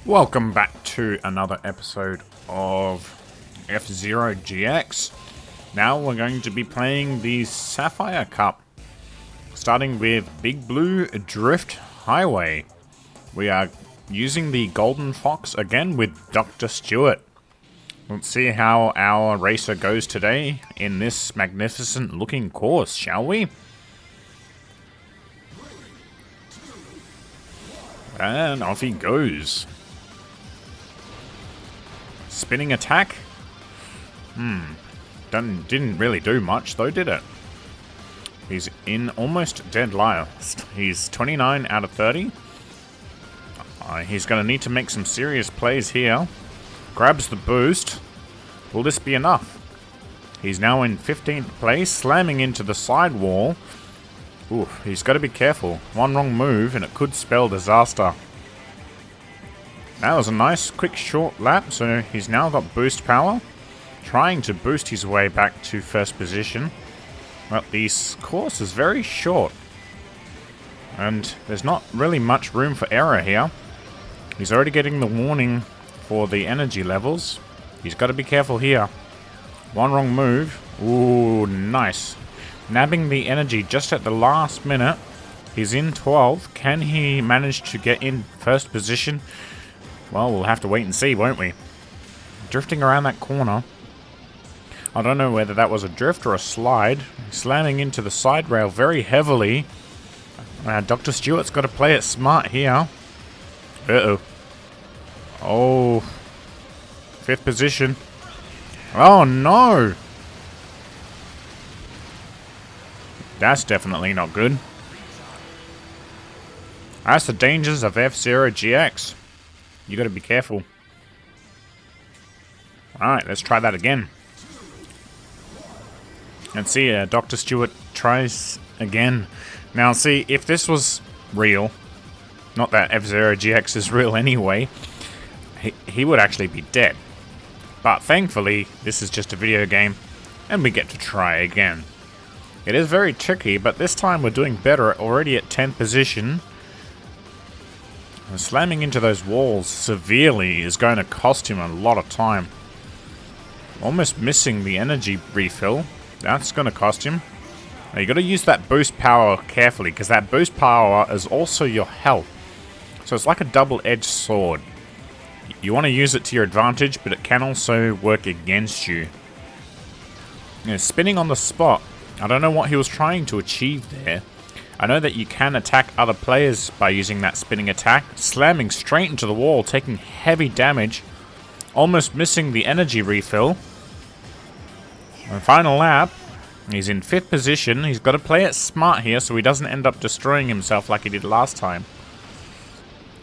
Welcome back to another episode of F-Zero GX. Now we're going to be playing the Sapphire Cup, starting with Big Blue Drift Highway. We are using the Golden Fox again with Dr. Stewart. Let's see how our racer goes today in this magnificent looking course, shall we? And off he goes. Spinning attack? Didn't really do much though, did it? He's in almost dead last. He's 29 out of 30. He's going to need to make some serious plays here. Grabs the boost. Will this be enough? He's now in 15th place, slamming into the side wall. Oof, he's got to be careful. One wrong move and it could spell disaster. That was a nice quick short lap, so he's now got boost power. Trying to boost his way back to first position. Well, this course is very short. And there's not really much room for error here. He's already getting the warning for the energy levels. He's got to be careful here. One wrong move. Ooh, nice. Nabbing the energy just at the last minute. He's in 12th. Can he manage to get in first position? Well, we'll have to wait and see, won't we? Drifting around that corner. I don't know whether that was a drift or a slide. Slamming into the side rail very heavily. Dr. Stewart's got to play it smart here. Uh-oh. Oh. 5th position. Oh, no! That's definitely not good. That's the dangers of F-Zero GX. You gotta be careful. Alright, let's try that again. And see, Dr. Stewart tries again. Now, see, if this was real, not that F-Zero GX is real anyway, he would actually be dead. But thankfully, this is just a video game, and we get to try again. It is very tricky, but this time we're doing better, already at 10th position. And slamming into those walls severely is going to cost him a lot of time. Almost missing the energy refill. That's going to cost him. Now you got to use that boost power carefully, because that boost power is also your health. So it's like a double-edged sword. You want to use it to your advantage, but it can also work against you. Spinning on the spot. I don't know what he was trying to achieve there. I know that you can attack other players by using that spinning attack. Slamming straight into the wall, taking heavy damage. Almost missing the energy refill. And final lap. He's in 5th position. He's got to play it smart here so he doesn't end up destroying himself like he did last time.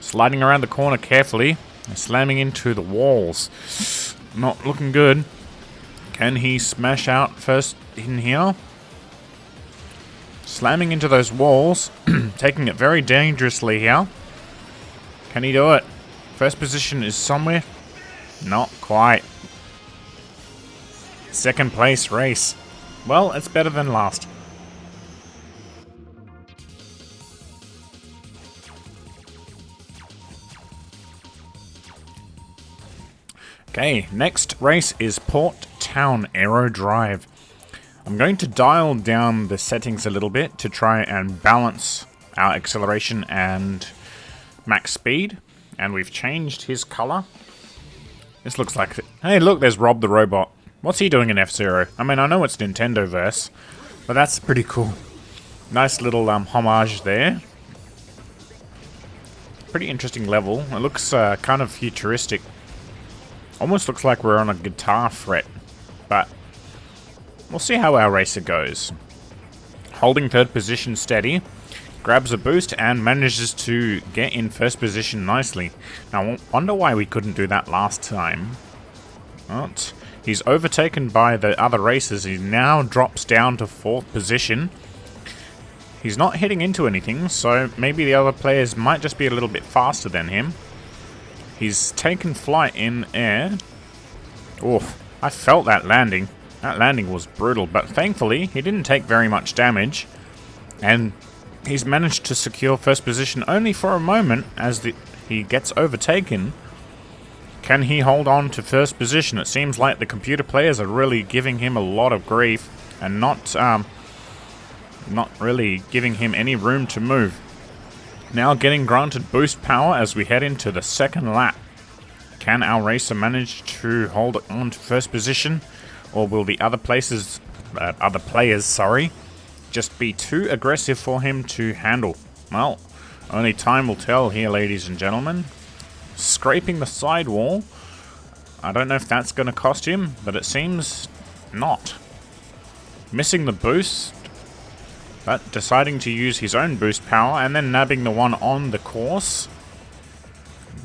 Sliding around the corner carefully. And slamming into the walls. Not looking good. Can he smash out first in here? Slamming into those walls, taking it very dangerously here. Can he do it? First position is somewhere. Not quite. 2nd place race. Well, it's better than last. Okay, next race is Port Town Aero Drive. I'm going to dial down the settings a little bit to try and balance our acceleration and max speed. And we've changed his color. This looks like... Hey, look, there's Rob the Robot. What's he doing in F-Zero? I mean, I know it's Nintendo-verse, but that's pretty cool. Nice little homage there. Pretty interesting level. It looks kind of futuristic. Almost looks like we're on a guitar fret, but we'll see how our racer goes. Holding 3rd position steady, grabs a boost and manages to get in 1st position nicely. Now, I wonder why we couldn't do that last time. But he's overtaken by the other racers. He now drops down to 4th position. He's not hitting into anything, so maybe the other players might just be a little bit faster than him. He's taken flight in air. Oof, I felt that landing. That landing was brutal, but thankfully he didn't take very much damage. And he's managed to secure 1st position only for a moment as he gets overtaken Can he hold on to first position? It seems like the computer players are really giving him a lot of grief and not really giving him any room to move. Now getting granted boost power as we head into the second lap. Can our racer manage to hold on to first position, or will the other players, just be too aggressive for him to handle? Well, only time will tell here, ladies and gentlemen. Scraping the sidewall. I don't know if that's going to cost him, but it seems not. Missing the boost, but deciding to use his own boost power and then nabbing the one on the course.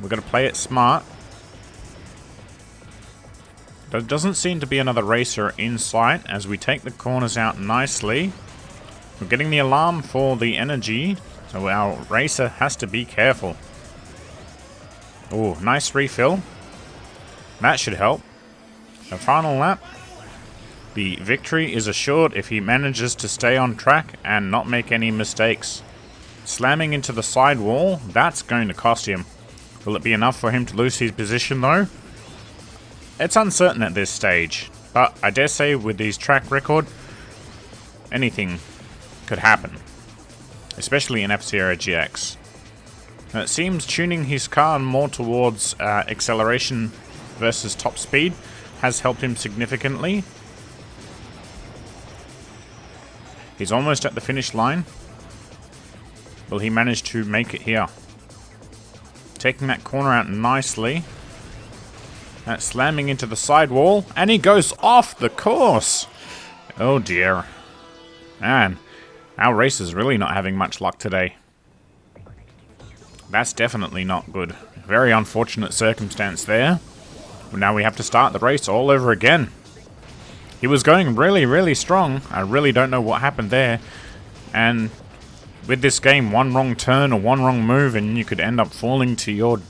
We're going to play it smart. There doesn't seem to be another racer in sight as we take the corners out nicely. We're getting the alarm for the energy, so our racer has to be careful. Oh, nice refill. That should help. The final lap. The victory is assured if he manages to stay on track and not make any mistakes. Slamming into the sidewall, that's going to cost him. Will it be enough for him to lose his position though? It's uncertain at this stage, but I dare say with his track record, anything could happen. Especially in F-Zero GX. And it seems tuning his car more towards acceleration versus top speed has helped him significantly. He's almost at the finish line. Will he manage to make it here? Taking that corner out nicely. That's slamming into the sidewall, and he goes off the course. Oh dear. Man, our racer's really not having much luck today. That's definitely not good. Very unfortunate circumstance there. Now we have to start the race all over again. He was going really, really strong. I really don't know what happened there. And with this game, one wrong turn or one wrong move and you could end up falling to your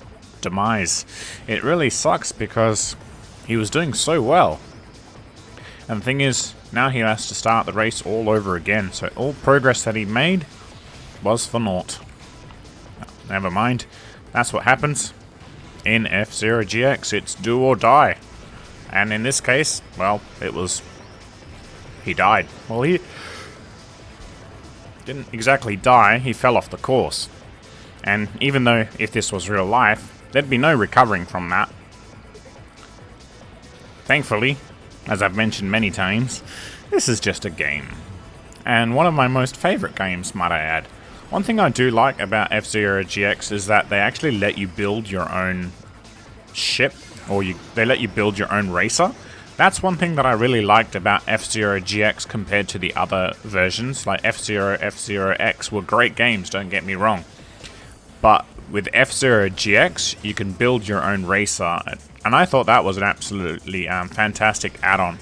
demise. It really sucks because he was doing so well. And the thing is, now he has to start the race all over again. So all progress that he made was for naught. Never mind. That's what happens. In F-Zero GX, it's do or die. And in this case, well, he died. Well, he didn't exactly die, he fell off the course. And even though if this was real life, there'd be no recovering from that. Thankfully, as I've mentioned many times, this is just a game. And one of my most favorite games, might I add. One thing I do like about F-Zero GX is that they actually let you build your own ship, or they let you build your own racer. That's one thing that I really liked about F-Zero GX compared to the other versions. Like F-Zero, F-Zero X were great games, don't get me wrong. But with F-Zero GX, you can build your own racer. And I thought that was an absolutely fantastic add-on.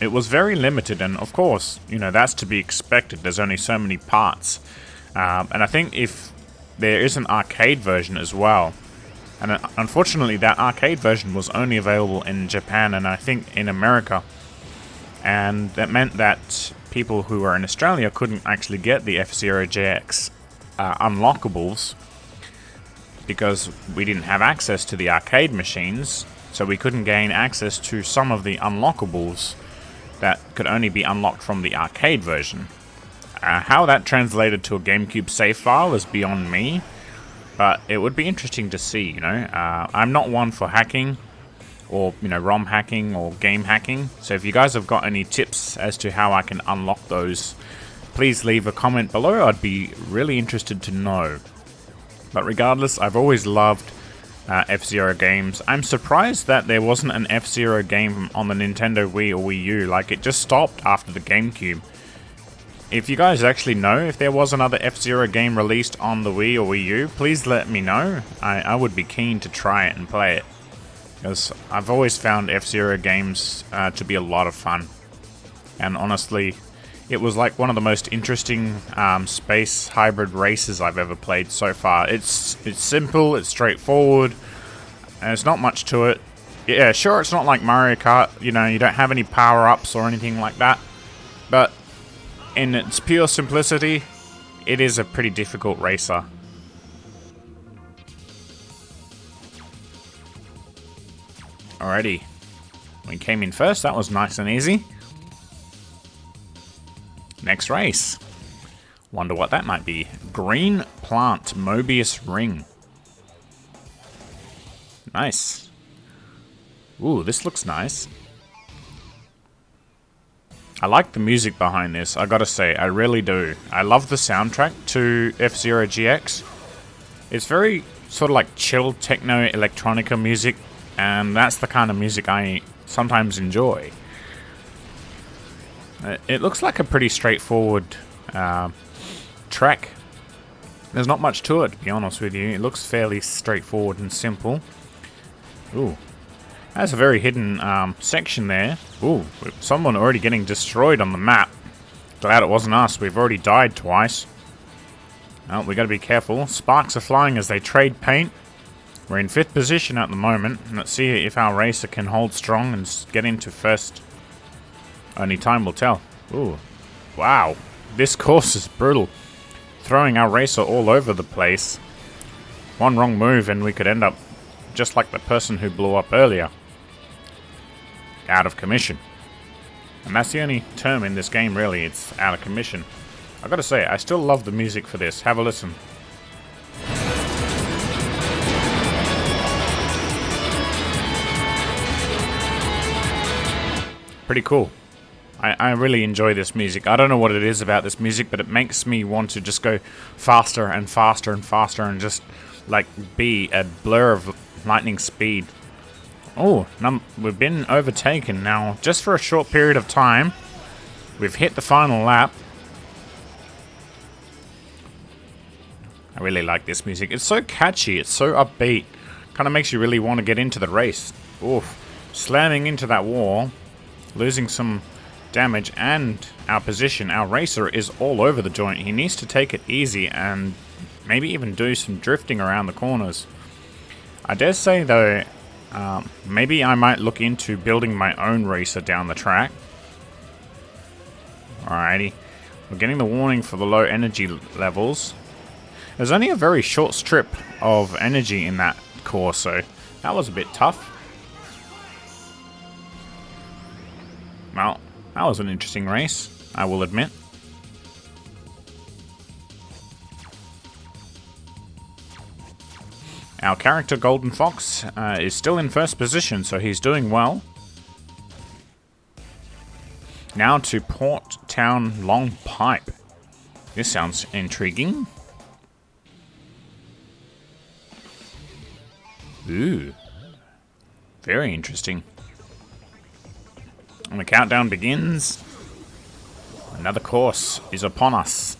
It was very limited, and of course, you know, that's to be expected. There's only so many parts. And I think if there is an arcade version as well, and unfortunately that arcade version was only available in Japan and I think in America, and that meant that people who were in Australia couldn't actually get the F-Zero GX unlockables because we didn't have access to the arcade machines, so we couldn't gain access to some of the unlockables that could only be unlocked from the arcade version. How that translated to a GameCube save file is beyond me, but it would be interesting to see, you know. I'm not one for hacking, or, you know, ROM hacking or game hacking, so if you guys have got any tips as to how I can unlock those, please leave a comment below. I'd be really interested to know. But regardless, I've always loved F-Zero games. I'm surprised that there wasn't an F-Zero game on the Nintendo Wii or Wii U, like it just stopped after the GameCube. If you guys actually know if there was another F-Zero game released on the Wii or Wii U, please let me know. I would be keen to try it and play it, because I've always found F-Zero games to be a lot of fun. And honestly, it was like one of the most interesting space hybrid races I've ever played so far. It's simple, it's straightforward, and there's not much to it. Yeah, sure, it's not like Mario Kart, you know, you don't have any power-ups or anything like that, but in its pure simplicity, it is a pretty difficult racer. Alrighty. We came in first. That was nice and easy. Next race. Wonder what that might be. Green plant Mobius ring. Nice. Ooh, this looks nice. I like the music behind this, I gotta say, I really do. I love the soundtrack to F-Zero GX. It's very sort of like chill techno electronica music, and that's the kind of music I sometimes enjoy. It looks like a pretty straightforward track. There's not much to it, to be honest with you. It looks fairly straightforward and simple. Ooh. That's a very hidden section there. Ooh, someone already getting destroyed on the map. Glad it wasn't us. We've already died twice. Oh, we gotta be careful. Sparks are flying as they trade paint. We're in 5th position at the moment. Let's see if our racer can hold strong and get into first. Only time will tell. Ooh. Wow. This course is brutal. Throwing our racer all over the place. One wrong move and we could end up just like the person who blew up earlier. Out of commission. And that's the only term in this game, really. It's out of commission. I gotta say, I still love the music for this. Have a listen. Pretty cool. I really enjoy this music. I don't know what it is about this music, but it makes me want to just go faster and faster and faster and just like be a blur of lightning speed. Oh, we've been overtaken now just for a short period of time. We've hit the final lap. I really like this music. It's so catchy. It's so upbeat. Kind of makes you really want to get into the race. Oof. Slamming into that wall. Losing some damage and our position. Our racer is all over the joint. He needs to take it easy and maybe even do some drifting around the corners. I dare say though, maybe I might look into building my own racer down the track. Alrighty. We're getting the warning for the low energy levels. There's only a very short strip of energy in that course, so that was a bit tough. Well, that was an interesting race, I will admit. Our character, Golden Fox, is still in first position, so he's doing well. Now to Port Town Long Pipe. This sounds intriguing. Ooh. Very interesting. And the countdown begins. Another course is upon us.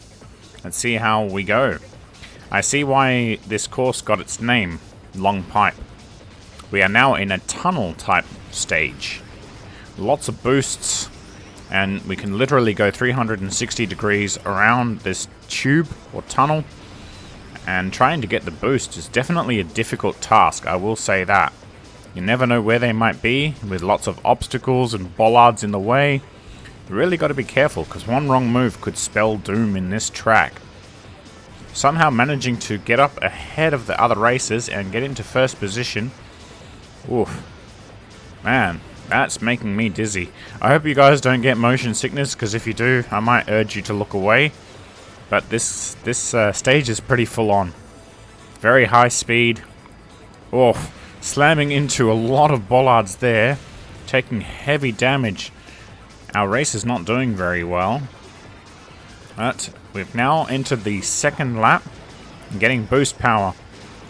Let's see how we go. I see why this course got its name, Long Pipe. We are now in a tunnel type stage. Lots of boosts, and we can literally go 360 degrees around this tube or tunnel. And trying to get the boost is definitely a difficult task, I will say that. You never know where they might be, with lots of obstacles and bollards in the way. You really got to be careful, because one wrong move could spell doom in this track. Somehow managing to get up ahead of the other racers and get into first position. Oof. Man, that's making me dizzy. I hope you guys don't get motion sickness, because if you do, I might urge you to look away. But this stage is pretty full on. Very high speed. Oof. Slamming into a lot of bollards there. Taking heavy damage. Our race is not doing very well. But we've now entered the second lap. And getting boost power.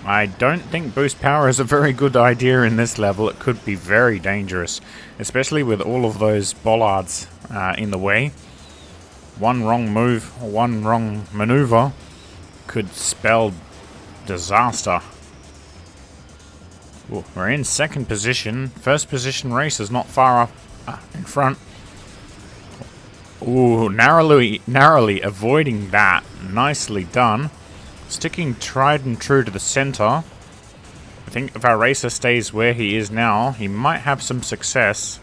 I don't think boost power is a very good idea in this level. It could be very dangerous. Especially with all of those bollards in the way. One wrong move, or one wrong maneuver could spell disaster. Ooh, we're in second position. First position race is not far up in front. Ooh, narrowly avoiding that. Nicely done. Sticking tried and true to the center. I think if our racer stays where he is now, he might have some success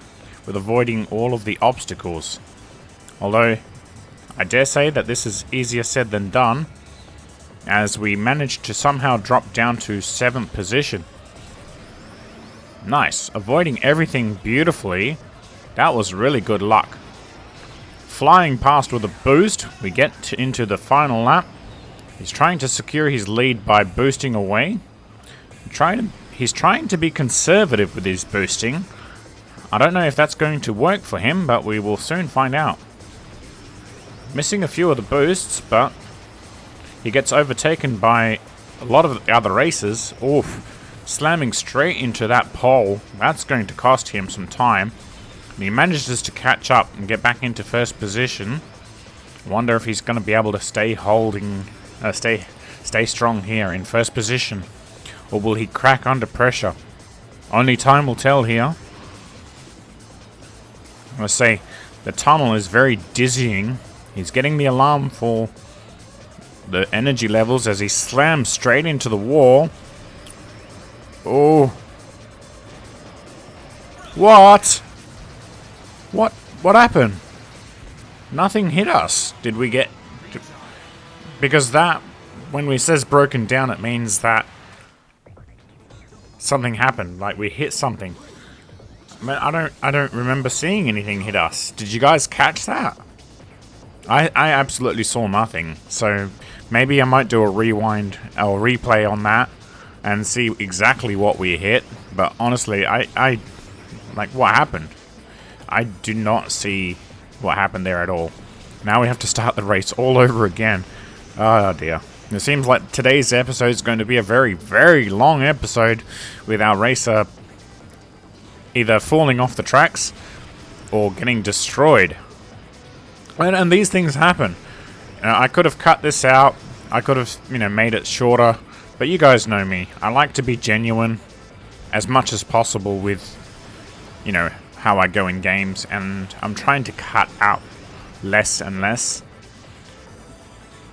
with avoiding all of the obstacles. Although, I dare say that this is easier said than done, as we managed to somehow drop down to 7th position. Nice. Avoiding everything beautifully. That was really good luck. Flying past with a boost, we get into the final lap. He's trying to secure his lead by boosting away. He's trying to be conservative with his boosting. I don't know if that's going to work for him, but we will soon find out. Missing a few of the boosts, but he gets overtaken by a lot of the other racers. Oof, slamming straight into that pole. That's going to cost him some time. And he manages to catch up and get back into first position. Wonder if he's going to be able to stay strong here in first position, or will he crack under pressure? Only time will tell here. I must say, the tunnel is very dizzying. He's getting the alarm for the energy levels as he slams straight into the wall. Oh. What? What happened? Nothing hit us. Did we get... Because that, when we says broken down, it means that something happened. Like we hit something. I don't remember seeing anything hit us. Did you guys catch that? I absolutely saw nothing. So maybe I might do a rewind or replay on that and see exactly what we hit. But honestly, I like, what happened? I do not see what happened there at all. Now we have to start the race all over again. Oh dear. It seems like today's episode is going to be a very, very long episode with our racer either falling off the tracks or getting destroyed. And these things happen. I could have cut this out. I could have, made it shorter. But you guys know me. I like to be genuine as much as possible with, how I go in games. And I'm trying to cut out less and less.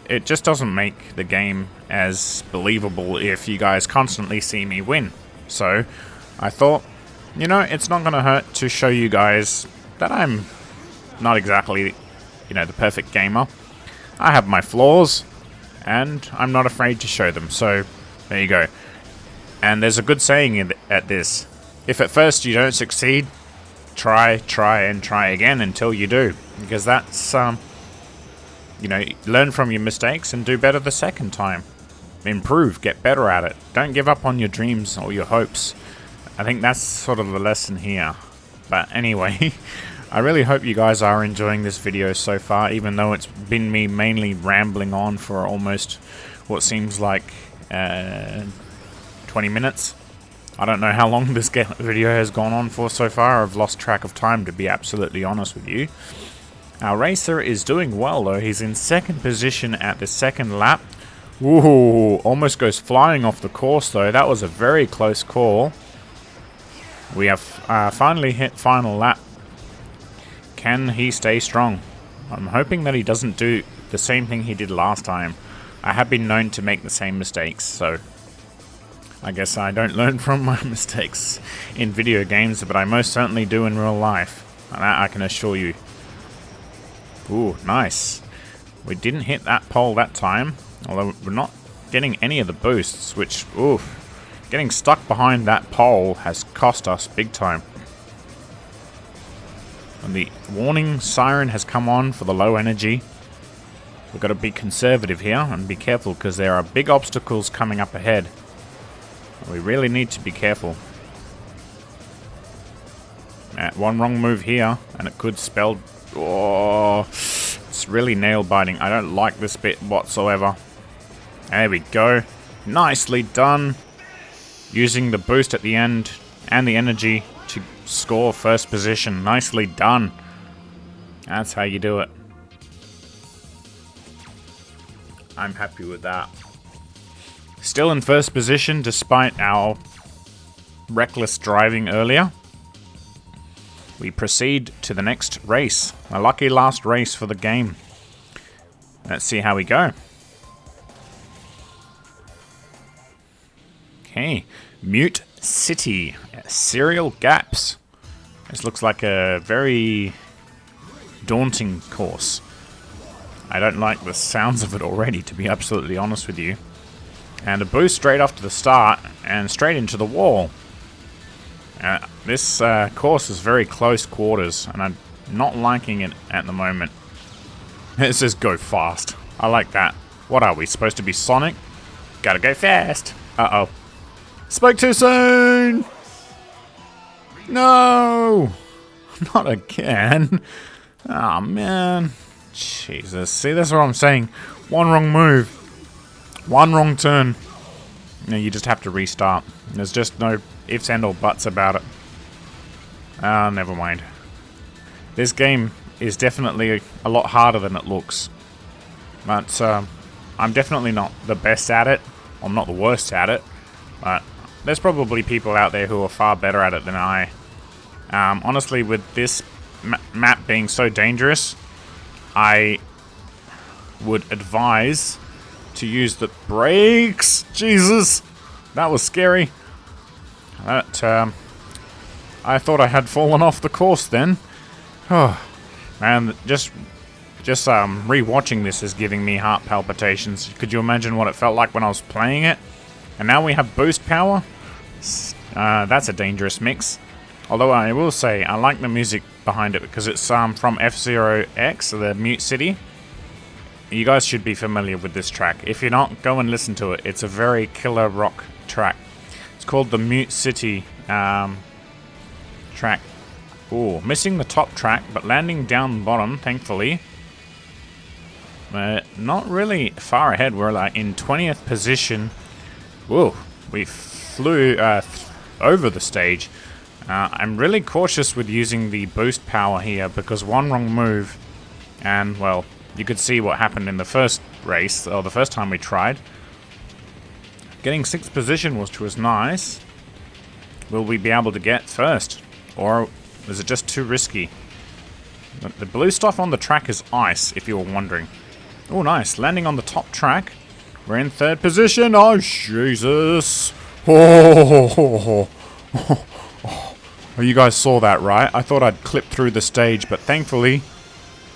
It just doesn't make the game as believable if you guys constantly see me win. So I thought, it's not going to hurt to show you guys that I'm not exactly, the perfect gamer. I have my flaws, and I'm not afraid to show them. So there you go. And there's a good saying at this. If at first you don't succeed, try again until you do. Because that's, learn from your mistakes and do better the second time. Improve, get better at it. Don't give up on your dreams or your hopes. I think that's sort of the lesson here. But anyway, I really hope you guys are enjoying this video so far, even though it's been me mainly rambling on for almost what seems like 20 minutes. I don't know how long this video has gone on for so far. I've lost track of time, to be absolutely honest with you. Our racer is doing well though. He's in second position at the second lap. Ooh, almost goes flying off the course though. That was a very close call. We have finally hit final lap. Can he stay strong? I'm hoping that he doesn't do the same thing he did last time. I have been known to make the same mistakes, so I guess I don't learn from my mistakes in video games, but I most certainly do in real life. And that I can assure you. Ooh, nice. We didn't hit that pole that time, although we're not getting any of the boosts, which, oof. Getting stuck behind that pole has cost us big time. And the warning siren has come on for the low energy. We've got to be conservative here and be careful because there are big obstacles coming up ahead. We really need to be careful. One wrong move here and it could spell... Oh, it's really nail biting. I don't like this bit whatsoever. There we go. Nicely done. Using the boost at the end and the energy to score first position. Nicely done. That's how you do it. I'm happy with that. Still in first position despite our reckless driving earlier. We proceed to the next race. A lucky last race for the game. Let's see how we go. Okay. Mute City. Serial gaps. This looks like a very daunting course. I don't like the sounds of it already, to be absolutely honest with you. And a boost straight after the start and straight into the wall. This course is very close quarters, and I'm not liking it at the moment. It says go fast. I like that. What are we, supposed to be Sonic? Gotta go fast. Uh-oh. Spoke too soon! No! Not again. Oh, man. Jesus. See, that's what I'm saying. One wrong move. One wrong turn. No, you just have to restart. There's just no ifs and or buts about it. Never mind. This game is definitely a lot harder than it looks. But I'm definitely not the best at it. I'm not the worst at it. But there's probably people out there who are far better at it than I. Honestly, with this map being so dangerous, I would advise to use the brakes. Jesus, that was scary. That I thought I had fallen off the course then. Oh, man, just rewatching this is giving me heart palpitations. Could you imagine what it felt like when I was playing it? And now we have boost power. That's a dangerous mix. Although I will say I like the music behind it because it's from F-Zero X, the Mute City. You guys should be familiar with this track. If you're not, go and listen to it. It's a very killer rock track. It's called the Mute City track. Ooh, missing the top track, but landing down bottom, thankfully. Not really far ahead. We're like in 20th position. Whoa, we flew over the stage. I'm really cautious with using the boost power here because one wrong move and, well, you could see what happened in the first race, or the first time we tried. Getting 6th position, which was nice. Will we be able to get first? Or is it just too risky? The blue stuff on the track is ice, if you were wondering. Oh, nice. Landing on the top track. We're in 3rd position. Oh, Jesus. Oh, you guys saw that, right? I thought I'd clip through the stage, but thankfully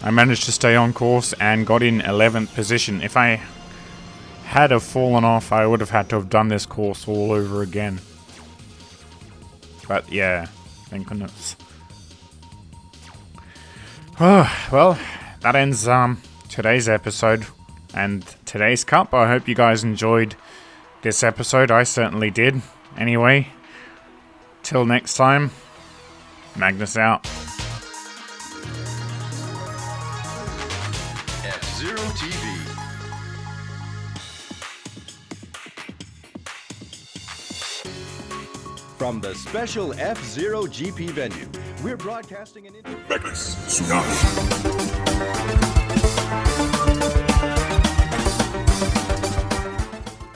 I managed to stay on course and got in 11th position. If I had have fallen off, I would have had to have done this course all over again. But yeah, thank goodness. Well, that ends today's episode and today's cup. I hope you guys enjoyed this episode. I certainly did. Anyway, till next time, Magnus out. F-Zero TV. From the special F-Zero GP venue, we're broadcasting an Magnus Tsunami.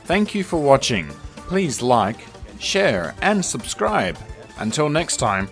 Thank you for watching. Please like, share, and subscribe. Until next time,